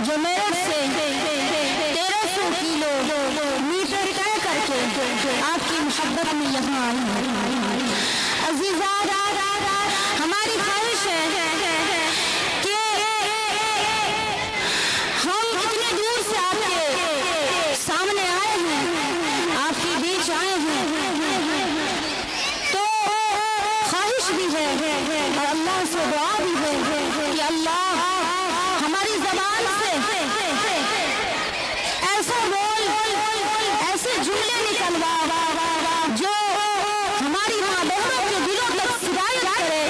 جو میرے سے 1300 کلو میٹر طے کر کے آپ کی محبت میں یہاں آئی ہے۔ عزیزہ ہماری خواہش ہے کہ ہم اتنی دور سے آپ کے سامنے آئے ہیں، آپ کے بیچ آئے ہیں، تو خواہش بھی ہے اور اللہ سے دعا بھی ہے کہ اللہ ہماری زبان سے ایسا بول، ایسے جملے نکلوا جو ہماری ماں بہنوں کے دلوں تک سرایت کرے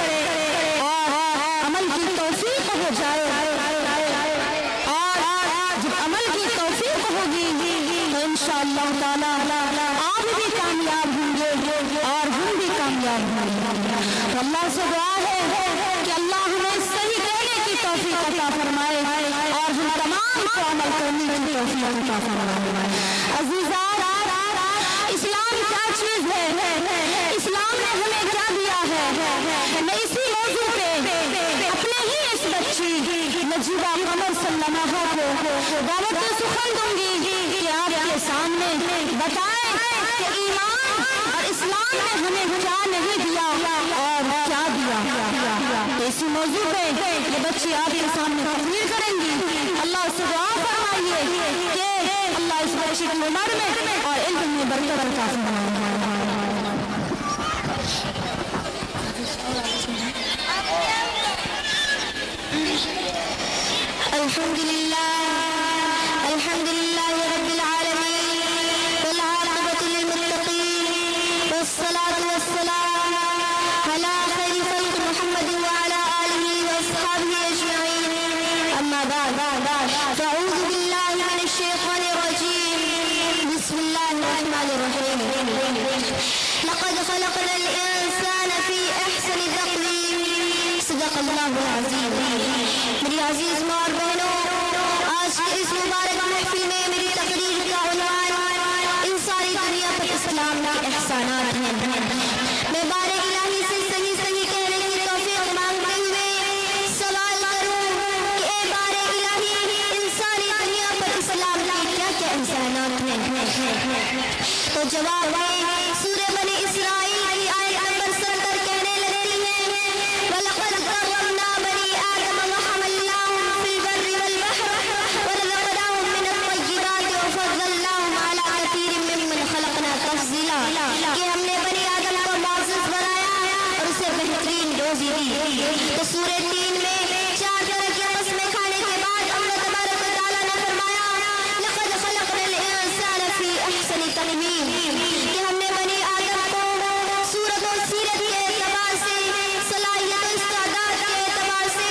اور عمل کی توفیق ہو جائے، اور جب عمل کی توفیق ہوگی تو انشاءاللہ تعالی آپ بھی کامیاب ہوں گے اور ہم بھی کامیاب ہوں گے۔ تو اللہ سے دعا ہے کہ اللہ ہمیں صحیح کہنے کی توفیق عطا فرمائے اور ہم تمام کو عمل کرنے کی توفیق عطا فرمائے۔ عزیزہ اسلام کیا چیز ہے، اسلام نے ہمیں کیا دیا ہے، میں اسی موضوع پہ اپنے ہی اس بچی نجیبہ قمر سلمہ کو دعوت سخن دوں گی کہ آپ کے سامنے بتائیں کہ ایمان اور اسلام نے ہمیں کیا نہیں دیا اور کیا دیا۔ تو اسی موضوع پہ یہ بچی آپ کے سامنے تقریر کریں گی۔ اللہ سے دعا فرمائیے کہ اللہ اس بچی کی عمر میں اور علم میں برکت عطا فرمائے۔ الحمد لله رب العالمين والعاقبة للمتقين والصلاة والسلام على خير خلق محمد وعلى آله وأصحابه أجمعين، أما بعد فأعوذ بالله من الشيطان الرجيم، بسم الله الرحمن الرحيم۔ لقد خلقنا الإنسان في أحسن تقويم، صدق الله العظيم۔ میری عزیز ماں اور بہنوں، آج کی اس مبارک محفل میں میری تقریر کا عنوان انسانی دنیا پر اسلام کے احسانات ہیں۔ میں بار الہی سے صحیح کہنے کی توفیق مانگتے ہوئے سوال کروں کہ اے بار الہی، انسانی دنیا پر اسلام کے کیا کیا احسانات ہیں؟ تو جواب ہے سورہ بنی اسرائیل کی آیت نمبر 70 کہنے لگتی ہے وَلَقَدْ كَرَّمْنَا بَنِي آدَمَ وَحَمَلْنَاهُمْ فِي الْبَرِّ وَالْبَحْرِ وَرَزَقْنَاهُم مِّنَ الطَّيِّبَاتِ وَفَضَّلْنَاهُمْ عَلَىٰ كَثِيرٍ مِّمَّنْ خَلَقْنَا تَفْضِيلًا، کہ ہم نے بنی آدم کو معزز بنایا اور اسے بہترین روزی دی۔ تو سورہ 3 میں 4 طرح کی قسمیں کھانے کے بعد اللہ تبارک و تعالیٰ نے فرمایا لَقَدْ خَلَقْنَا الْإِنسَانَ فِي أَحْسَنِ تَقْوِيمٍ، کہ ہم نے بنی آدم کو صورت و سیرت کے اعتبار سے، صلاحیت و استعداد کے اعتبار سے،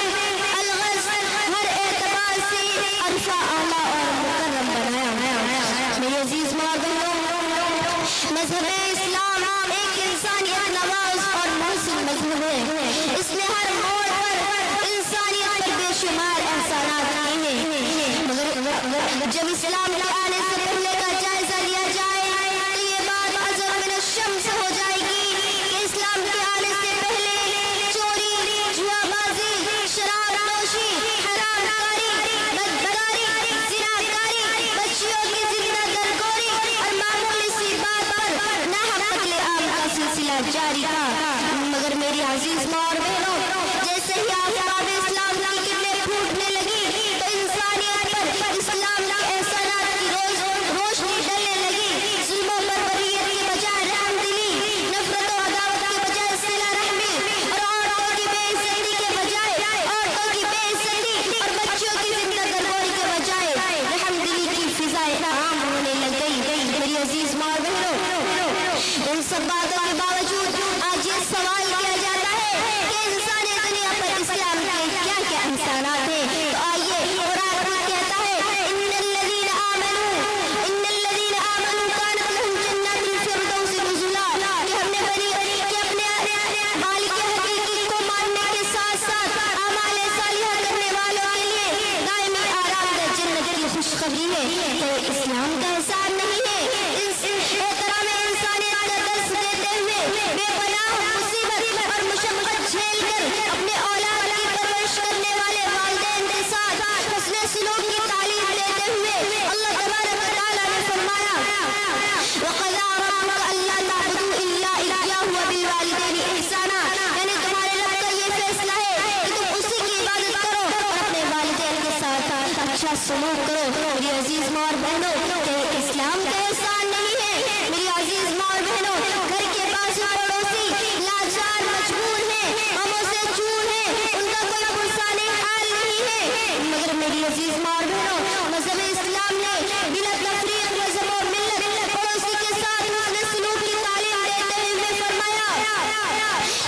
الغرض ہر اعتبار سے عرفہ اعلیٰ اور مکرم بنایا۔ میری عزیز ماں بہنوں، مذہب اسلام ایک انسانیت نواز اور محسن مذہب ہے۔ اس نے ہر موڑ پر انسانیت پر بے شمار احسانات کیے ہیں، مگر جب اسلام کے آنے سے پہلے کا جائزہ لیا جائے تو یہ بات ازر من الشمس ہو جائے گی کہ اسلام کے آنے سے پہلے چوری، جوا بازی، شراب نوشی، حرام کاری، بدکاری، زناکاری، بچیوں کی زندہ درگوری اور معمولی سی بات پر ناحق قتل عام کا سلسلہ جاری تھا۔ مگر میری عزیز ماں اور بہنوں، جیسے ہی آفتاب اسلام کی کرنیں پھوٹنے لگی تو انسانیت پر اسلام کے احسانات کی روشنی ڈلنے لگی۔ ظلموں پر بریت کے بجائے رحم دلی، نفرت و عداوت کے بجائے صلہ رحمی، اور عورتوں کی بے عزتی کے بجائے اور بچیوں کی زندہ درگوری کے بجائے رحم دلی کی فضائیں عام ہونے لگ گئی۔ میری عزیز ماں بہنوں، ان سب باتوں کے باوجود آج یہ سوال کیا جاتا ہے اچھا سلوک کرو. میری عزیز ماں اور بہنوں کہ اسلام کا احسان نہیں ہے. میری عزیز ماں اور بہنوں گھر کے پاس پڑوسی لاچار مجبور ہیں, ہموں سے چور ہیں, ان کا کوئی پرسان حال نہیں ہے. مگر میری عزیز ماں اور بہنوں مذہب اسلام نے بلا تفریق مذہب و ملت پڑوسی کے ساتھ حسن سلوک کی تعلیم دیتے ہوئے فرمایا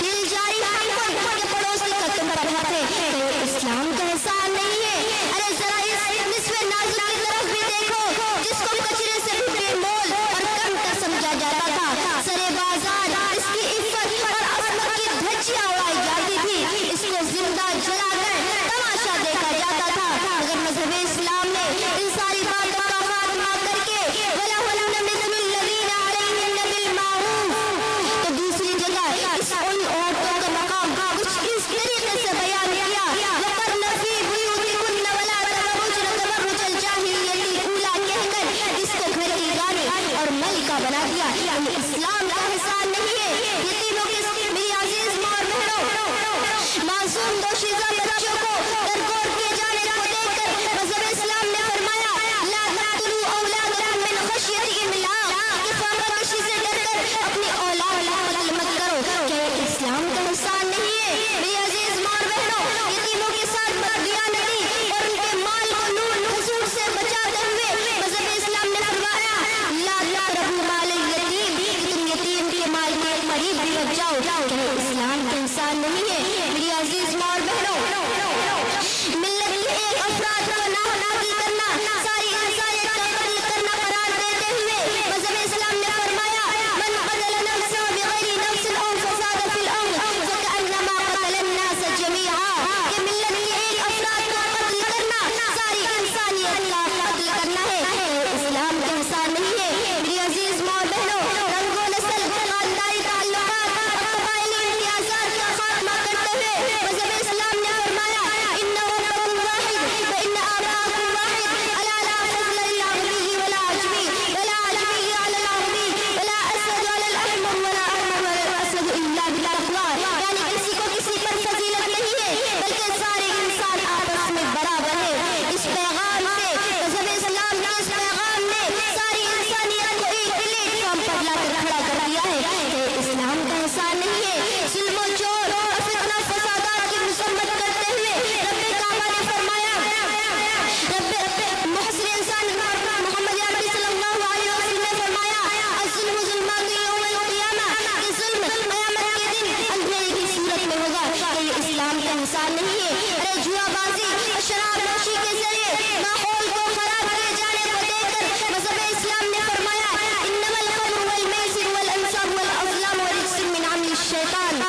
دل جاری کہ پڑوسی کا تمہارا بھات ہے تو اسلام کا احسان نہیں ہے. ارے ذرا اس نصف نازک کی طرف بھی دیکھو جس کو کچرے سے بھی بے مول اور کم کا سمجھا جاتا تھا. سرے بازار اس کی عفت اور عصمت کی دھجیاں اڑائی جاتی تھی, اس کو زندہ جلا کر تماشا دیکھا جاتا تھا. مگر مذہب اسلام نے ان ساری باتوں کا خاتمہ کر کے وَلَهُنَّ مِثْلُ الَّذِينَ عَلَيْهِنَّ بِالْمَعْرُوفِ تو دوسری جگہ اس ان عورتوں کا مقام کچھ اس طریقے سے بیان کیا وَقَرْنَ فِي بُيُوتِكُنَّ وَلَا تَبَرُّجْنَ تَبَرُّجَ الْجَاهِلِيَّةِ الْأُولَىٰ کہہ کر اس کو گھر کی رانی اور ملکہ بنا دیا. اسلام کا احسان نہیں ہے. یتیموں کے میری عزیز ماں اور بہنوں معصوم دوشیزہ بچوں کو درگور کیے جانے کو دیکھ کر مذہب اسلام نے فرمایا لا تقتلوا اولادکم من خشیۃ املاق کہ فاقہ کشی سے ڈر کر اپنی اولاد قتل مت کرو. کہ اسلام کا احسان نہیں ہے. میری عزیز ماں اور بہنوں یتیموں کے ساتھ بددیانتی اور ان کے مال کو نور حصول سے بچاتے ہوئے مذہب اسلام نے فرمایا لا تقربوا مال الیتیم کہ تم یتیم کے مال کے قریب بھی مت جاؤ. کہ اسلام کا احسان نہیں ہے. میری عزیز ماں اور بہنوں ملت کے ایک افراد کو ناحق کرنا ساری انسانیت کا قتل کرنا قرار دیتے ہوئے مذہب اسلام نے فرمایا من قتل نفسا بغیر نفس او فساد فی الارض فکأنما قتل الناس جميعا کہ ملت کے ایک افراد کو قتل کرنا ساری انسانیت کا قتل کرنا ہے. اسلام کا احسان نہیں ہے. میری عزیز ماں اور بہنوں رنگ و نسل خاندانی تعلقات اور قبائلی امتیازات کا خاتمہ کرتے ہوئے مذہب اسلام نے فرمایا ان ربکم واحد فان آباءکم واحد الا لا فضل للعربی ولا عجمی ولا عجمی علی العربی ولا اسود علی الاحمر ولا احمر ولا الاسود الا بالتقوی. یعنی کسی کو کسی پر فضیلت نہیں ہے بلکہ سارے انسان آپس میں برابر ہیں. اس پیغام سے مذہب اسلام کے اس پیغام نے ساری انسانیت کو ایک پلیٹ فارم پر لا کر کھڑا کر دیا ہے. کہ اسلام کا احسان نہیں ہے. ظلم و چور اور فتنہ فسادات کی مذمت کرتے ہوئے رب کعبہ نے فرمایا رب محسن انسان محمد عربی صلی اللہ علیہ وسلم نے فرمایا الظلم ظلمات یوم القیامہ کہ ظلم قیامت کے دن اندھیرے کی صورت میں ہوگا. کہ یہ اسلام کا احسان نہیں ہے. ارے جوا بازی شراب نوشی کے ذریعے ماحول کو خراب کیے جانے کو دیکھ کر مذہب اسلام نے فرمایا انما الخمر والمیسر والانصاب والازلام ورجس من عمل الشیطان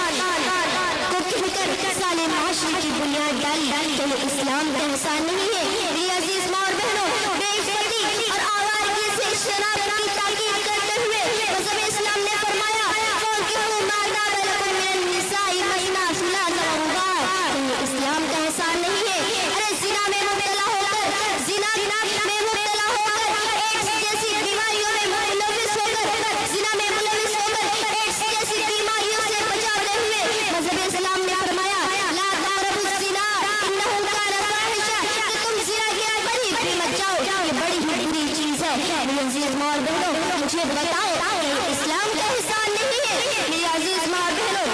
کو کہہ کر سالے معاشرے کی بنیاد ڈالی. تو یہ اسلام کا احسان نہیں ہے. میری عزیز ماں اور بہنوں بے عزتی اور آوارگی سے اجتناب کی تاکید کرتے ہوئے مذہب اسلام نے فرمایا فانکحوا ما طاب لکم من النساء مثنی وثلاث ورباع. یہ اسلام کا احسان نہیں ہے. ارے زنا میں مبتلا ہو کر زنا میں مبتلا ہو کر ایڈس جیسی بیماریوں میں ملوث ہو کر زنا میں ملوث ہو کر ایڈس جیسی بیماریوں سے بچاتے ہوئے مذہب اسلام نے فرمایا لا تقربوا الزنا انه كان فاحشہ کہ تم زنا کے قریب بھی مت جاؤ. یہ بڑی ہی بری چیز ہے. میری عزیز ماں اور بہنوں مجھے بتاؤ کہ اسلام کا احسان نہیں ہے. میری عزیز ماں اور بہنوں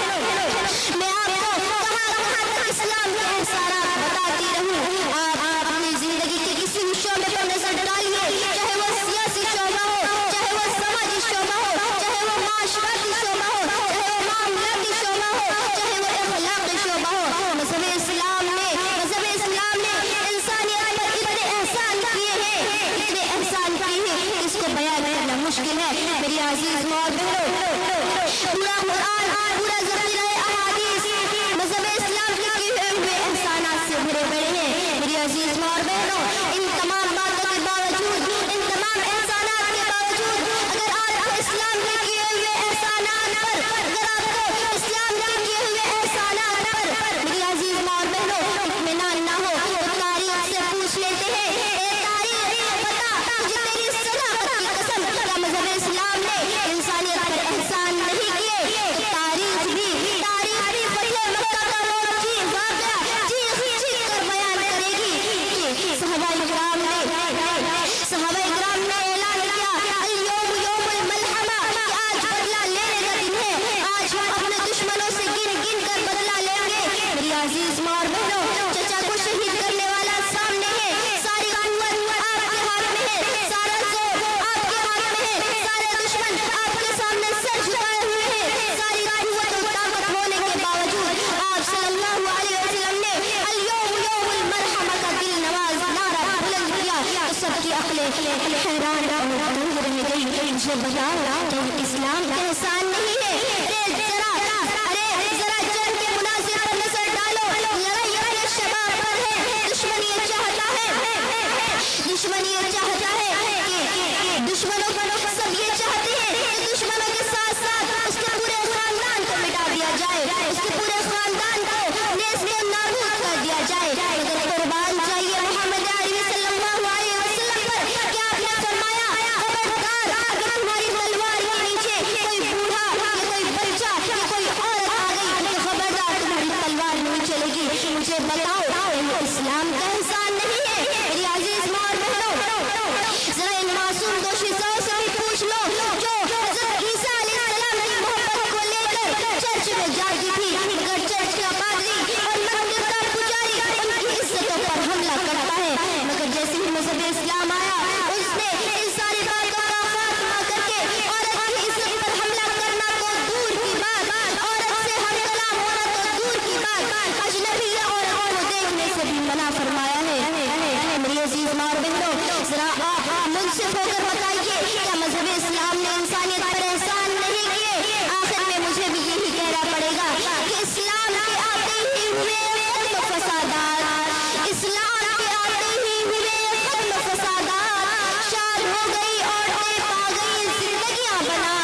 میں آپ کو کہاں تک اسلام کے احسانات بتاتی رہوں. آپ اپنی زندگی کے کسی بھی شعبے پر نظر ڈالیے, چاہے وہ سیاسی شعبہ ہو, چاہے وہ سماجی شعبہ ہو, چاہے وہ معاشرتی شعبہ ہو, چاہے وہ معاملاتی شعبہ ہو, چاہے وہ اخلاقی شعبہ ہو. مذہب اسلام نے انسانیت پر اتنے احسان کیے ہیں, اتنے احسان کیے ہیں اس کو بیان کرنا مشکل ہے. میری عزیز ماں اور بہنوں پورا قرآن پورا ذخیرہ احادیث مذہب اسلام کے کیے ہوئے احسانات سے بھرے پڑے ہیں. میری عزیز ماں اور بہنوں ان تمام باتوں کے باوجود, ان تمام احسانات کے باوجود اگر آپ کو اسلام کے کیے ہوئے احسانات پر, اگر آپ کو اسلام کے کیے ہوئے احسانات پر میری عزیز ماں اور بہنوں اطمینان نہ ہو تو تاریخ سے پوچھ لیتے ہیں اے تاریخ بتا تجھے تیری صداقت کی قسم کیا مذہب اسلام نے انسانیت پر احسان نہیں کیے. تاریخ بھی فتح مکہ کا وہ واقعہ چیخ کر بیان کرے گی کہ صحابہ کرام سب کی عقلیں حیران اور دنگ رہ گئی. مجھے بتاؤ کہ اسلام کا احسان نہیں ہے؟ ذرا جنگ کے مناظر پر نظر ڈالو. لڑائی اپنے شباب پر ہے. دشمن یہ چاہتا ہے کہ دشمنوں کو سب یہ چاہتے ہیں کہ دشمنوں کے ساتھ ساتھ اس کے پورے خاندان کو مٹا دیا جائے, اس کے پورے خاندان کو نیز و نابود کر دیا جائے. مگر قربان چاہیے محمد عربی صلی اللہ علیہ وسلم پر کہ آپ نے فرمایا خبردار اگر تمہاری تلوار کے نیچے کوئی بوڑھا یا کوئی بچہ یا کوئی عورت آ گئی تو خبردار تمہاری تلوار نہیں چلے گی. مجھے بتاؤ یہ اسلام کا احسان نہیں ہے؟ میری عزیز ماں اور بہنوں, ذرا ان معصوم دو شیزوں سے بھی پوچھ لو جو حضرت عیسیٰ علیہ السلام کی محبت کو لے کر چرچ میں جاتی تھی, مگر چرچ کا پادری اور مندر کا پجاری ان کی عزتوں پر حملہ کرتا ہے. مگر جیسے ہی مذہب اسلام آیا اس نے ان ساری باتوں کا خاتمہ کر کے عورت کی عزت پر حملہ کرنا تو دور کی بات, عورت سے ہم کلام ہونا تو دور کی بات, اجنبی عورت کو دیکھنے سے بھی منع فرمایا ہے. میری عزیز ماں اور بہنوں, ذرا منصف ہو کر بتائیے کیا مذہب اسلام نے انسانیت پر احسان نہیں کیے؟ آخر میں مجھے بھی یہی کہنا پڑے گا کہ اسلام کے آتے ہی ہوئے ختم فسادات, اسلام کے آتے ہی ہوئے ختم فسادات, شاد ہو گئی عورتیں, پا گئی زندگیاں بنا.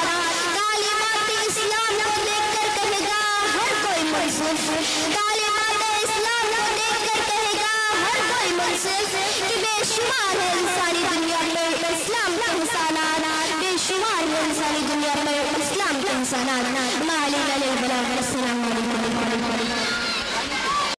تعلیمات اسلام کو دیکھ کر کہے گا ہر کوئی منصف, تعلیمات اسلام کو دیکھ کر کہے گا ہر کوئی منصف کہ بے شمار ہے انسانی دنیا میں اسلام کے انسانات, بے شمار ہے انسانی دنیا میں اسلام کے انسانات.